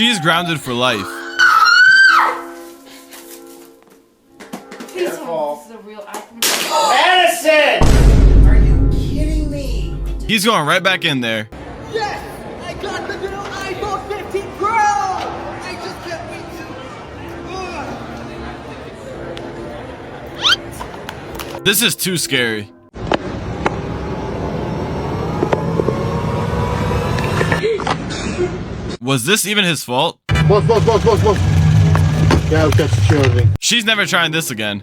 She's grounded for life. Please tell me this is a real iPhone. Madison! Are you kidding me? He's going right back in there. Yes! I got the new iPhone 15 Pro! I just can't wait to... This is too scary. Was this even his fault? Boss. Yeah, I'll catch the children. She's never trying this again.